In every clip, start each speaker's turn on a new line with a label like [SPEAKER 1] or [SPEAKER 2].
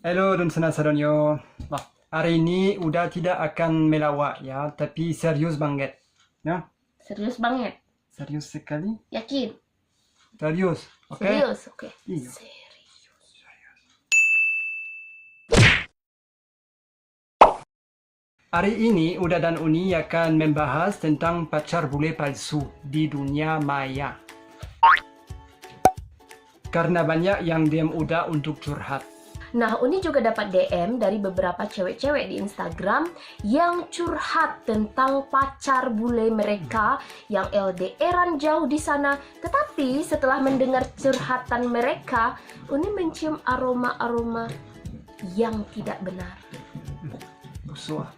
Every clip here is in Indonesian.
[SPEAKER 1] Halo Don Senasaronyo. Nah, hari ini udah tidak akan melawak ya, tapi serius banget. Ya,
[SPEAKER 2] Serius banget?
[SPEAKER 1] serius sekali.
[SPEAKER 2] Yakin?
[SPEAKER 1] Serius, oke?
[SPEAKER 2] Serius? Oke.
[SPEAKER 1] Iya.
[SPEAKER 2] Serius.
[SPEAKER 1] Hari ini Uda dan Uni akan membahas tentang pacar bule palsu di dunia maya. Karena banyak yang DM Uda untuk curhat.
[SPEAKER 2] Nah, Uni juga dapat DM dari beberapa cewek-cewek di Instagram yang curhat tentang pacar bule mereka yang LDRan jauh di sana. Tetapi setelah mendengar curhatan mereka, Uni mencium aroma-aroma yang tidak benar.
[SPEAKER 1] Busuk.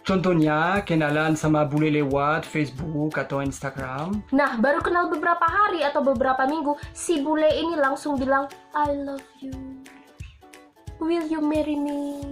[SPEAKER 1] Contohnya kenalan sama bule lewat Facebook atau Instagram.
[SPEAKER 2] Nah, baru kenal beberapa hari atau beberapa minggu, si bule ini langsung bilang, I love you. Will you marry me?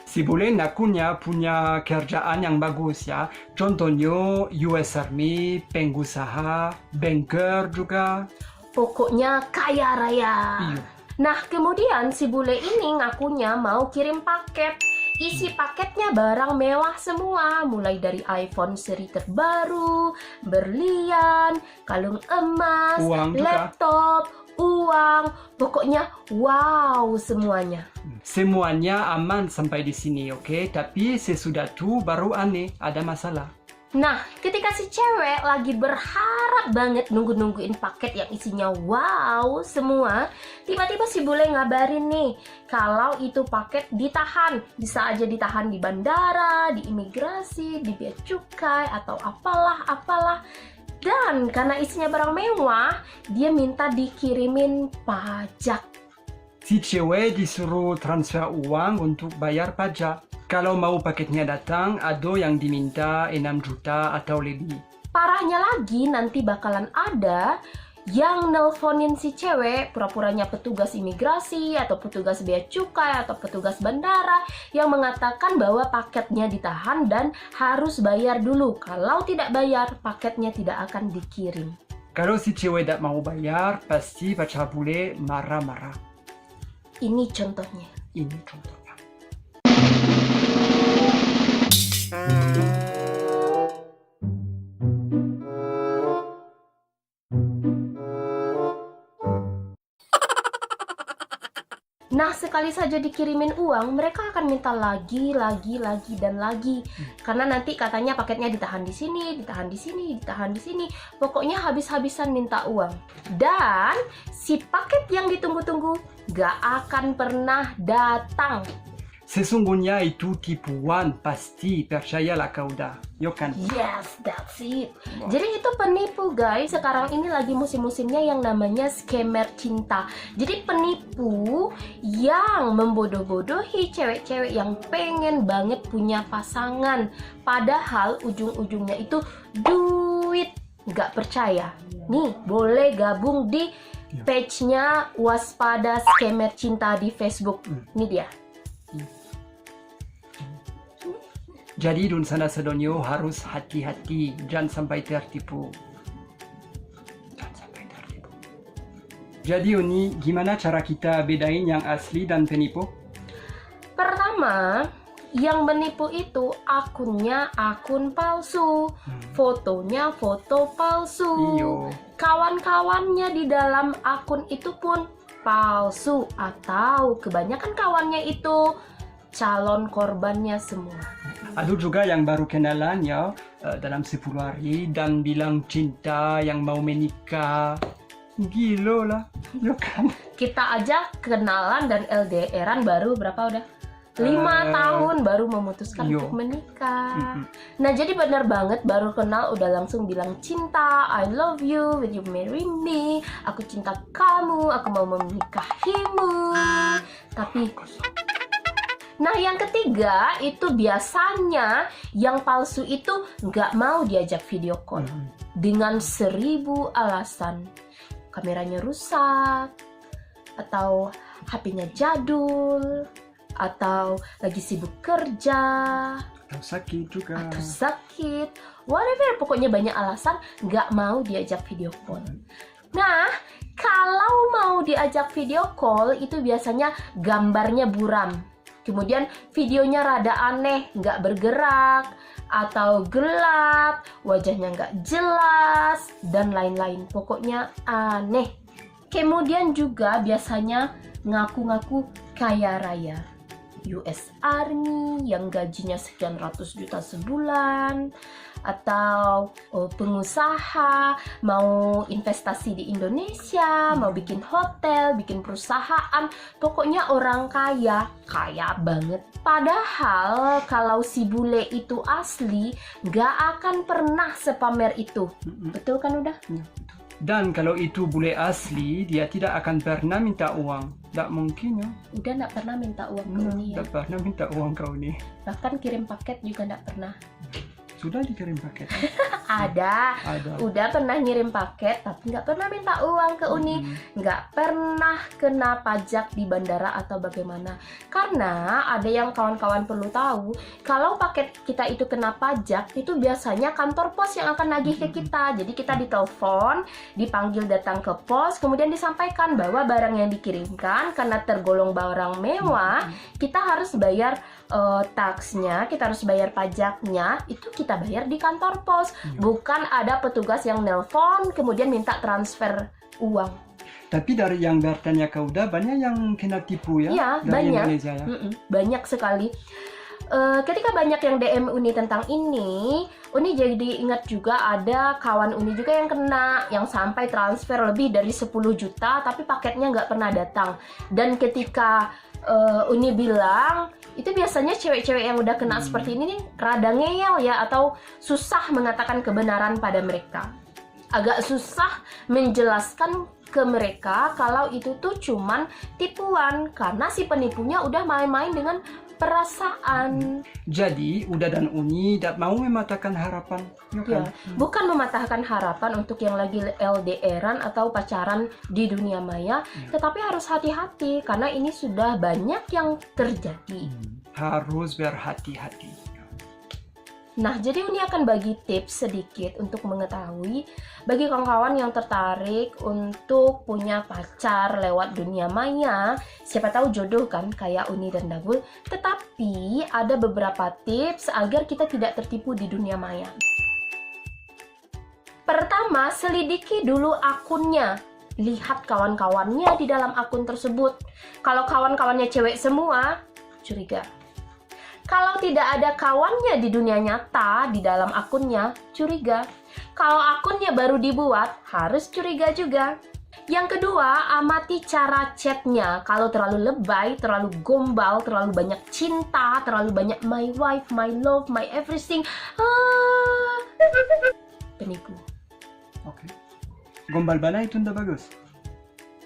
[SPEAKER 1] Si bule ngakunya punya kerjaan yang bagus ya. Contohnya US Army, pengusaha, banker juga.
[SPEAKER 2] Pokoknya kaya raya.
[SPEAKER 1] Iya.
[SPEAKER 2] Nah, kemudian si bule ini ngakunya mau kirim paket. Isi paketnya barang mewah semua, mulai dari iPhone seri terbaru, berlian, kalung emas,
[SPEAKER 1] Uang juga.
[SPEAKER 2] laptop, uang, pokoknya wow semuanya.
[SPEAKER 1] Semuanya aman sampai di sini, oke? Tapi sesudah itu baru aneh, ada masalah.
[SPEAKER 2] Nah, ketika si cewek lagi berharap banget nungguin paket yang isinya wow semua, tiba-tiba si bule ngabarin nih, kalau itu paket ditahan. Bisa aja ditahan di bandara, di imigrasi, di bea cukai, atau apalah. Dan karena isinya barang mewah, dia minta dikirimin pajak.
[SPEAKER 1] Si cewek disuruh transfer uang untuk bayar pajak. Kalau mau paketnya datang, ada yang diminta 6 juta atau lebih.
[SPEAKER 2] Parahnya lagi, nanti bakalan ada yang nelponin si cewek, pura-puranya petugas imigrasi atau petugas bea cukai atau petugas bandara, yang mengatakan bahwa paketnya ditahan dan harus bayar dulu. Kalau tidak bayar, paketnya tidak akan dikirim.
[SPEAKER 1] Kalau si cewek tak mau bayar, pasti pacar bule marah-marah.
[SPEAKER 2] Ini contohnya.
[SPEAKER 1] Ini contohnya.
[SPEAKER 2] Nah, sekali saja dikirimin uang, mereka akan minta lagi, dan lagi. Karena nanti katanya paketnya ditahan di sini, ditahan di sini, ditahan di sini. Pokoknya habis-habisan minta uang. Dan si paket yang ditunggu-tunggu gak akan pernah datang.
[SPEAKER 1] Sesungguhnya itu tipuan, pasti percayalah kau dah. Yo kan?
[SPEAKER 2] Yes, that's it. Jadi itu penipu guys. Sekarang ini lagi musim-musimnya yang namanya scammer cinta. Jadi penipu yang membodoh-bodohi cewek-cewek yang pengen banget punya pasangan. Padahal ujung-ujungnya itu duit. Nggak percaya? Nih, boleh gabung di page-nya Waspada Scammer Cinta di Facebook. Ini dia.
[SPEAKER 1] Jadi Don Senasaronyo harus hati-hati, jangan sampai tertipu. Jangan sampai tertipu. Jadi Uni, gimana cara kita bedain yang asli dan penipu?
[SPEAKER 2] Pertama, yang menipu itu akunnya akun palsu, fotonya foto palsu,
[SPEAKER 1] Iyo.
[SPEAKER 2] kawan-kawannya di dalam akun itu pun palsu, atau kebanyakan kawannya itu calon korbannya semua.
[SPEAKER 1] Ada juga yang baru kenalan ya dalam 10 hari dan bilang cinta yang mau menikah. Gila lah, ya kan?
[SPEAKER 2] Kita aja kenalan dan LDRan baru berapa udah? 5 tahun baru memutuskan
[SPEAKER 1] Yo.
[SPEAKER 2] untuk menikah. Nah, jadi benar banget baru kenal udah langsung bilang cinta, I love you, will you marry me? Aku cinta kamu, aku mau menikahimu. Tapi nah, yang ketiga itu biasanya yang palsu itu nggak mau diajak video call dengan 1000 alasan. Kameranya rusak, atau HP-nya jadul, atau lagi sibuk kerja,
[SPEAKER 1] Atau sakit juga.
[SPEAKER 2] atau sakit, whatever. Pokoknya banyak alasan nggak mau diajak video call. Nah, kalau mau diajak video call itu biasanya gambarnya buram. Kemudian videonya rada aneh, nggak bergerak, atau gelap, wajahnya nggak jelas, dan lain-lain. Pokoknya aneh. Kemudian juga biasanya ngaku-ngaku kaya raya. US Army yang gajinya sekian ratus juta sebulan, atau pengusaha mau investasi di Indonesia, mau bikin hotel, bikin perusahaan, pokoknya orang kaya, kaya banget. Padahal kalau si bule itu asli, gak akan pernah sepamer itu. Betul kan udah?
[SPEAKER 1] Ya, betul. Dan kalau itu bule asli, dia tidak akan pernah minta uang. Tidak mungkin ya.
[SPEAKER 2] Udah gak pernah minta uang ke Uni ya.
[SPEAKER 1] Tidak pernah minta uang ke Uni.
[SPEAKER 2] Bahkan kirim paket juga gak pernah.
[SPEAKER 1] Sudah dikirim paket.
[SPEAKER 2] Ada.
[SPEAKER 1] Ada.
[SPEAKER 2] Udah pernah ngirim paket tapi nggak pernah minta uang ke Uni, nggak pernah kena pajak di bandara atau bagaimana. Karena ada yang kawan-kawan perlu tahu, kalau paket kita itu kena pajak, itu biasanya kantor pos yang akan nagih ke kita. Jadi kita ditelepon, dipanggil datang ke pos, kemudian disampaikan bahwa barang yang dikirimkan karena tergolong barang mewah, kita harus bayar taksnya, kita harus bayar pajaknya, itu kita bayar di kantor pos. Bukan ada petugas yang nelpon kemudian minta transfer uang.
[SPEAKER 1] Tapi dari yang bertanya ke Uda, banyak yang kena tipu ya?
[SPEAKER 2] Iya,
[SPEAKER 1] dari
[SPEAKER 2] banyak.
[SPEAKER 1] Indonesia ya?
[SPEAKER 2] Banyak sekali. Ketika banyak yang DM Uni tentang ini, Uni jadi ingat juga ada kawan Uni juga yang kena, yang sampai transfer lebih dari 10 juta tapi paketnya nggak pernah datang. Dan ketika Uni bilang, itu biasanya cewek-cewek yang udah kena seperti ini nih rada ngeyel ya, atau susah mengatakan kebenaran pada mereka. Agak susah menjelaskan ke mereka kalau itu tuh cuman tipuan, karena si penipunya udah main-main dengan perasaan.
[SPEAKER 1] Jadi Uda dan Uni tidak mau mematahkan harapan, ya kan?
[SPEAKER 2] Ya, bukan mematahkan harapan untuk yang lagi LDR-an atau pacaran di dunia maya, tetapi harus hati-hati karena ini sudah banyak yang terjadi.
[SPEAKER 1] Harus berhati-hati.
[SPEAKER 2] Nah, jadi Uni akan bagi tips sedikit untuk mengetahui bagi kawan-kawan yang tertarik untuk punya pacar lewat dunia maya. Siapa tahu jodoh kan kayak Uni dan Dabul, tetapi ada beberapa tips agar kita tidak tertipu di dunia maya. Pertama, selidiki dulu akunnya. Lihat kawan-kawannya di dalam akun tersebut. Kalau kawan-kawannya cewek semua, curiga. Kalau tidak ada kawannya di dunia nyata di dalam akunnya, curiga. Kalau akunnya baru dibuat, harus curiga juga. Yang kedua, amati cara chatnya. Kalau terlalu lebay, terlalu gombal, terlalu banyak cinta, terlalu banyak my wife, my love, my everything, penipu.
[SPEAKER 1] Oke. Gombal bana itu tidak bagus.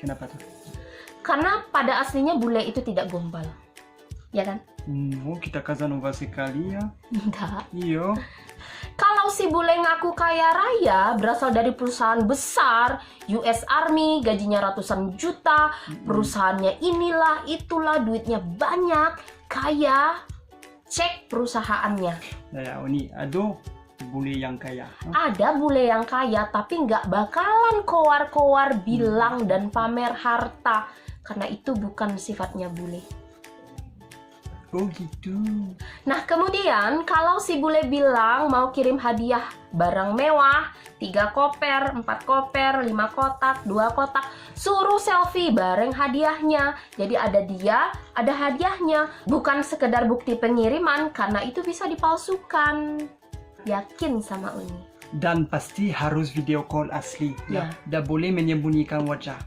[SPEAKER 1] Kenapa tuh?
[SPEAKER 2] Karena pada aslinya bule itu tidak gombal. Ya kan?
[SPEAKER 1] Oh, kita Casanova sekali ya.
[SPEAKER 2] Enggak.
[SPEAKER 1] Iya.
[SPEAKER 2] Kalau si bule ngaku kaya raya, berasal dari perusahaan besar, US Army, gajinya ratusan juta, perusahaannya inilah, itulah, duitnya banyak, kaya, cek perusahaannya.
[SPEAKER 1] Ya, Uni, aduh, bule yang kaya.
[SPEAKER 2] Ada bule yang kaya, tapi nggak bakalan kowar-kowar bilang dan pamer harta, karena itu bukan sifatnya bule.
[SPEAKER 1] Oh gitu.
[SPEAKER 2] Nah, kemudian kalau si bule bilang mau kirim hadiah barang mewah, 3 koper, 4 koper, 5 kotak, 2 kotak, suruh selfie bareng hadiahnya. Jadi ada dia, ada hadiahnya. Bukan sekedar bukti pengiriman, karena itu bisa dipalsukan. Yakin sama Uni.
[SPEAKER 1] Dan pasti harus video call asli.
[SPEAKER 2] Ya.
[SPEAKER 1] Tidak boleh menyembunyikan wajah.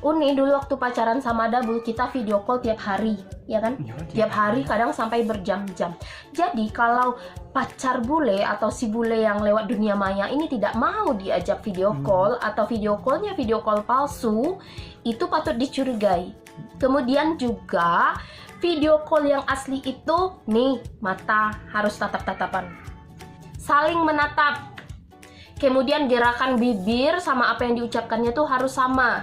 [SPEAKER 2] Uni dulu waktu pacaran sama Dabul, kita video call tiap hari, ya kan?
[SPEAKER 1] Ya,
[SPEAKER 2] Tiap hari, kadang sampai berjam-jam. Jadi kalau pacar bule atau si bule yang lewat dunia maya ini tidak mau diajak video call, atau video callnya video call palsu, itu patut dicurigai. Kemudian juga video call yang asli itu, nih, mata harus tatap-tatapan, saling menatap. Kemudian gerakan bibir sama apa yang diucapkannya tuh harus sama.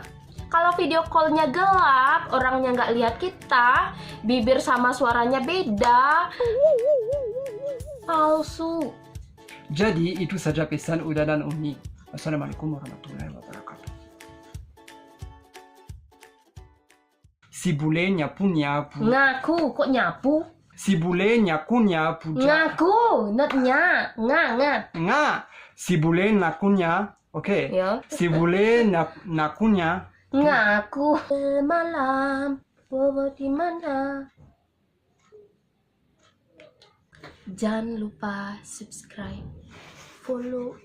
[SPEAKER 2] Kalau video callnya gelap, orangnya nggak lihat kita, bibir sama suaranya beda, palsu.
[SPEAKER 1] Jadi itu saja pesan Uda dan Uni. Assalamualaikum warahmatullahi wabarakatuh. Si bule nyapu nyapu.
[SPEAKER 2] Ngaku, kok nyapu?
[SPEAKER 1] Si bule nyaku nyapu.
[SPEAKER 2] Ngaku, not nya.
[SPEAKER 1] Nga. Si bule nakunya. Oke.
[SPEAKER 2] Ya.
[SPEAKER 1] Si bule nakunya.
[SPEAKER 2] Ngaku. Malam, bobo di mana? Jangan lupa subscribe, follow,